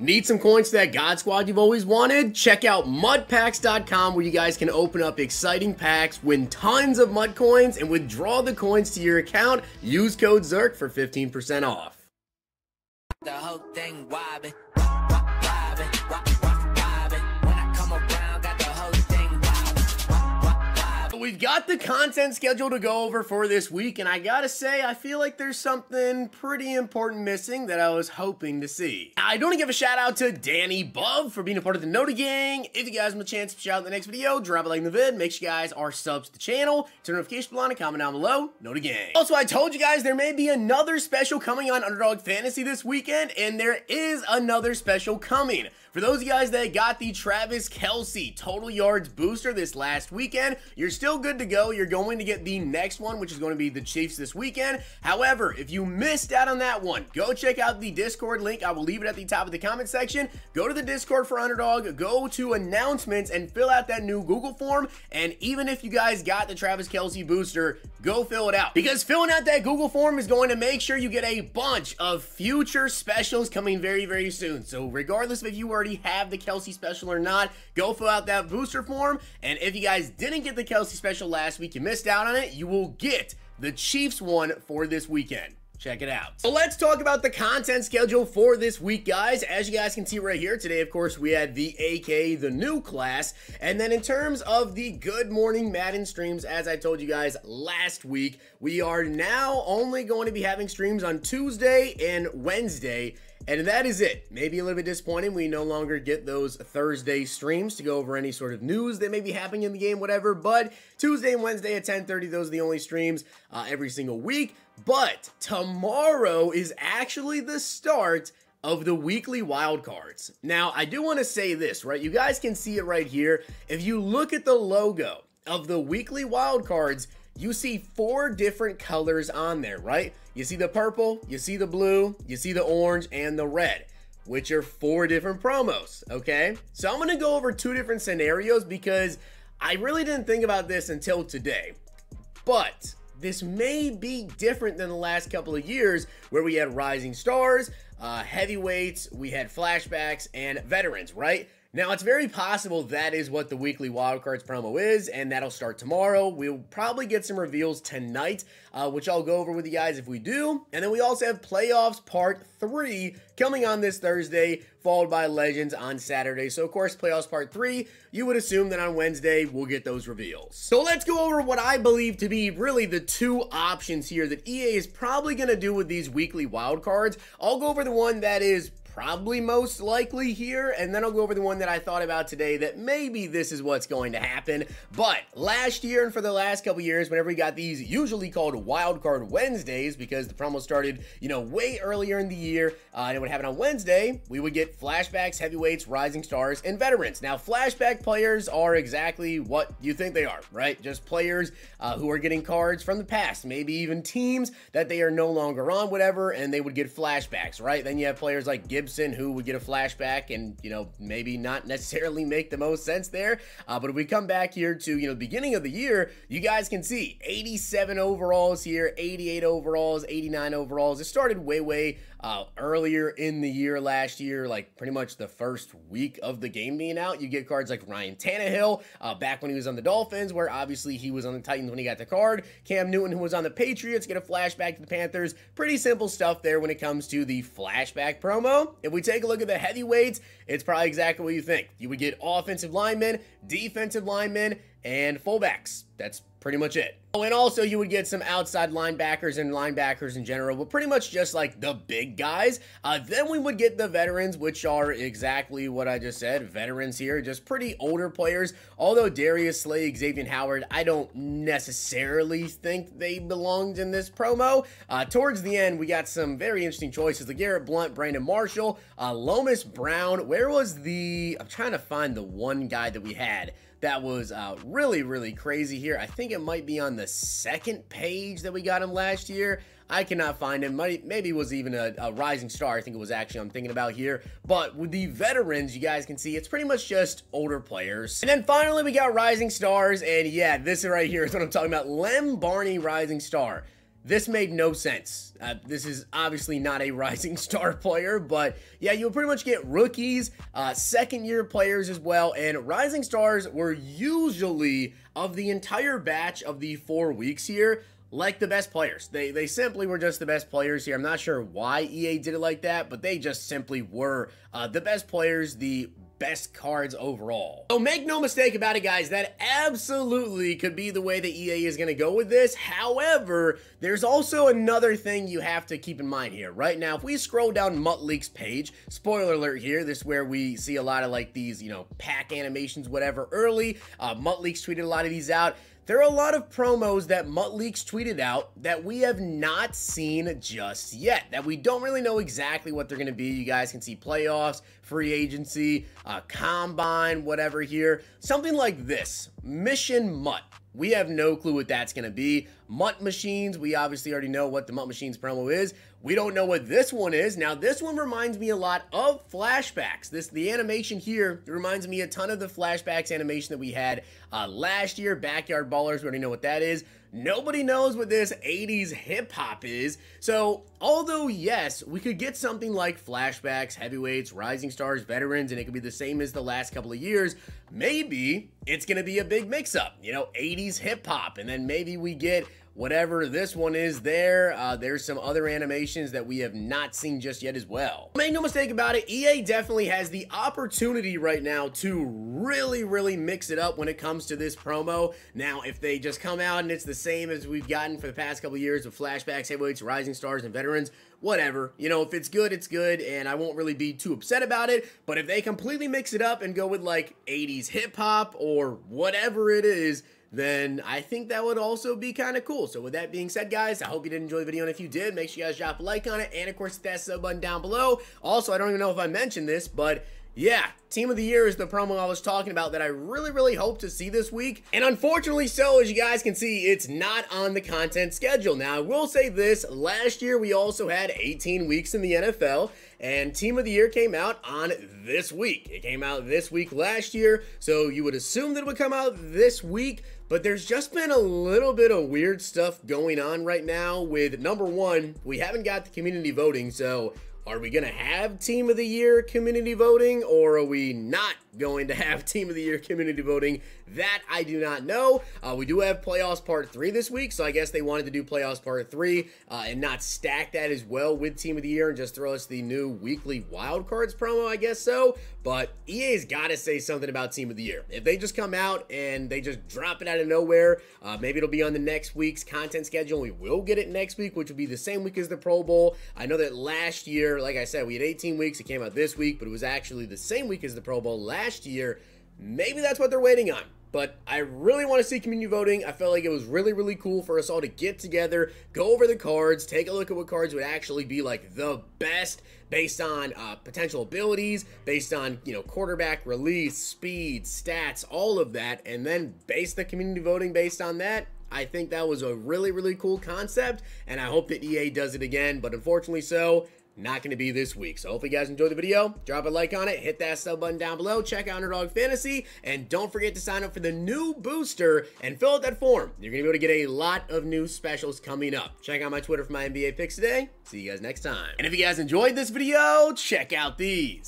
Need some coins to that God Squad you've always wanted? Check out mudpacks.com where you guys can open up exciting packs, win tons of mud coins, and withdraw the coins to your account. Use code ZIRK for 15% off. The whole thing wobbin', wobbin', wobbin'. When I come around, got the whole thing wobbin'. We've got the content schedule to go over for this week, and I gotta say, I feel like there's something pretty important missing that I was hoping to see. I do want to give a shout out to Danny Bub for being a part of the Nota Gang. If you guys want a chance to shout out in the next video, drop a like in the vid. Make sure you guys are subs to the channel. Turn notification bell on and comment down below. Nota Gang. Also, I told you guys there may be another special coming on Underdog Fantasy this weekend, and there is another special coming. For those of you guys that got the Travis Kelce total yards booster this last weekend, you're still good to go. You're going to get the next one, which is going to be the Chiefs this weekend. However, if you missed out on that one, go check out the Discord link. I will leave it at the top of the comment section. Go to the Discord for Underdog, go to announcements, and fill out that new Google form. And even if you guys got the Travis Kelce booster, go fill it out. Because filling out that Google form is going to make sure you get a bunch of future specials coming very, very soon. So regardless of if you already have the Kelce special or not, go fill out that booster form. And if you guys didn't get the Kelce special last week, you missed out on it, you will get the Chiefs one for this weekend. Check it out. So let's talk about the content schedule for this week, guys. As you guys can see right here, today, of course, we had the AK, the new class. And then in terms of the Good Morning Madden streams, as I told you guys last week, we are now only going to be having streams on Tuesday and Wednesday. And that is it. Maybe a little bit disappointing. We no longer get those Thursday streams to go over any sort of news that may be happening in the game, whatever. But Tuesday and Wednesday at 10:30, those are the only streams every single week. But tomorrow is actually the start of the weekly wildcards. Now, I do want to say this, right? You guys can see it right here. If you look at the logo of the weekly wildcards, you see 4 different colors on there, right? You see the purple, you see the blue, you see the orange, and the red, which are 4 different promos, okay? So I'm going to go over 2 different scenarios because I really didn't think about this until today. But this may be different than the last couple of years where we had rising stars, heavyweights, we had flashbacks, and veterans, right? Now, it's very possible that is what the weekly wildcards promo is, and that'll start tomorrow. We'll probably get some reveals tonight, which I'll go over with you guys if we do. And then we also have Playoffs Part 3 coming on this Thursday, followed by Legends on Saturday. So, of course, Playoffs Part 3, you would assume that on Wednesday, we'll get those reveals. So, let's go over what I believe to be really the 2 options here that EA is probably going to do with these weekly wildcards. I'll go over the one that is probably most likely here, and then I'll go over the one that I thought about today that maybe this is what's going to happen. But last year and for the last couple years, whenever we got these usually called Wildcard Wednesdays, because the promo started, you know, way earlier in the year, and it would happen on Wednesday, we would get flashbacks, heavyweights, rising stars, and veterans. Now, flashback players are exactly what you think they are, right? Just players who are getting cards from the past, maybe even teams that they are no longer on, whatever, and they would get flashbacks, right? Then you have players like Gibson who would get a flashback and, you know, maybe not necessarily make the most sense there. But if we come back here to, you know, the beginning of the year, you guys can see 87 overalls here, 88 overalls, 89 overalls. It started way earlier in the year last year, like pretty much the first week of the game being out. You get cards like Ryan Tannehill, back when he was on the Dolphins, where obviously he was on the Titans when he got the card. Cam Newton, who was on the Patriots, get a flashback to the Panthers. Pretty simple stuff there when it comes to the flashback promo. If we take a look at the heavyweights, it's probably exactly what you think. You would get offensive linemen, defensive linemen, and fullbacks. That's pretty much it. Oh, and also you would get some outside linebackers and linebackers in general, but pretty much just like the big guys. Then we would get the veterans, which are exactly what I just said. Veterans here, just pretty older players. Although Darius Slay, Xavier Howard, I don't necessarily think they belonged in this promo. Towards the end, we got some very interesting choices. LeGarrette Blount, Brandon Marshall, Lomas Brown. Where was the... I'm trying to find the one guy that we had that was really crazy here. I think it might be on the second page that we got him last year. I cannot find him. Maybe it was even a rising star. I think it was actually I'm thinking about here. But with the veterans, you guys can see it's pretty much just older players. And then finally, we got rising stars. And yeah, this right here is what I'm talking about. Lem Barney rising star. this made no sense. This is obviously not a rising star player, but yeah, you'll pretty much get rookies, second-year players as well, and rising stars were usually, of the entire batch of the 4 weeks here, like the best players. They simply were just the best players here. I'm not sure why EA did it like that, but they just simply were the best players, the best cards overall. So make no mistake about it, guys, that absolutely could be the way that EA is going to go with this. However, there's also another thing you have to keep in mind here. Right now, if we scroll down Mutt Leaks page, spoiler alert here, this is where we see a lot of like these, you know, pack animations, whatever, early. Mutt Leaks tweeted a lot of these out. There are a lot of promos that Mutt Leaks tweeted out that we have not seen just yet, that we don't really know exactly what they're going to be. You guys can see playoffs, free agency, combine, whatever here. Something like this, Mission Mutt. We have no clue what that's going to be. Mutt Machines, we obviously already know what the Mutt Machines promo is. We don't know what this one is. Now, this one reminds me a lot of flashbacks. The animation here reminds me a ton of the flashbacks animation that we had last year. Backyard Ballers, we already know what that is. Nobody knows what this 80s hip-hop is. So, although, yes, we could get something like flashbacks, heavyweights, rising stars, veterans, and it could be the same as the last couple of years, maybe it's going to be a big mix-up. You know, 80s hip-hop, and then maybe we get whatever this one is there. There's some other animations that we have not seen just yet as well. Make no mistake about it, EA definitely has the opportunity right now to really mix it up when it comes to this promo. Now, if they just come out and it's the same as we've gotten for the past couple of years with flashbacks, heavyweights, rising stars, and veterans, whatever. You know, if it's good, it's good, and I won't really be too upset about it. But if they completely mix it up and go with like 80s hip-hop or whatever it is, then I think that would also be kind of cool. So with that being said, guys, I hope you did enjoy the video, and if you did, make sure you guys drop a like on it, and of course hit that sub button down below. Also, I don't even know if I mentioned this, but yeah, Team of the Year is the promo I was talking about that I really hope to see this week. And unfortunately so, as you guys can see, it's not on the content schedule. Now, I will say this, last year we also had 18 weeks in the NFL, and Team of the Year came out on this week. It came out this week last year, so you would assume that it would come out this week, but there's just been a little bit of weird stuff going on right now with, number one, we haven't got the community voting, so are we going to have Team of the Year community voting, or are we not going to have Team of the Year community voting? That I do not know. We do have Playoffs Part 3 this week, so I guess they wanted to do Playoffs Part 3 and not stack that as well with Team of the Year and just throw us the new weekly Wildcards promo, I guess so. But EA's got to say something about Team of the Year. If they just come out and they just drop it out of nowhere, maybe it'll be on the next week's content schedule. We will get it next week, which will be the same week as the Pro Bowl. I know that last year, like I said, we had 18 weeks. It came out this week, but it was actually the same week as the Pro Bowl last year. Maybe that's what they're waiting on. But I really want to see community voting. I felt like it was really cool for us all to get together, go over the cards, take a look at what cards would actually be like the best based on potential abilities, based on, you know, quarterback release, speed, stats, all of that, and then base the community voting based on that. I think that was a really cool concept, and I hope that EA does it again, but unfortunately so, not going to be this week. So hopefully you guys enjoyed the video. Drop a like on it, hit that sub button down below, check out Underdog Fantasy, and don't forget to sign up for the new booster and fill out that form. You're going to be able to get a lot of new specials coming up. Check out my Twitter for my NBA picks today. See you guys next time. And if you guys enjoyed this video, check out these.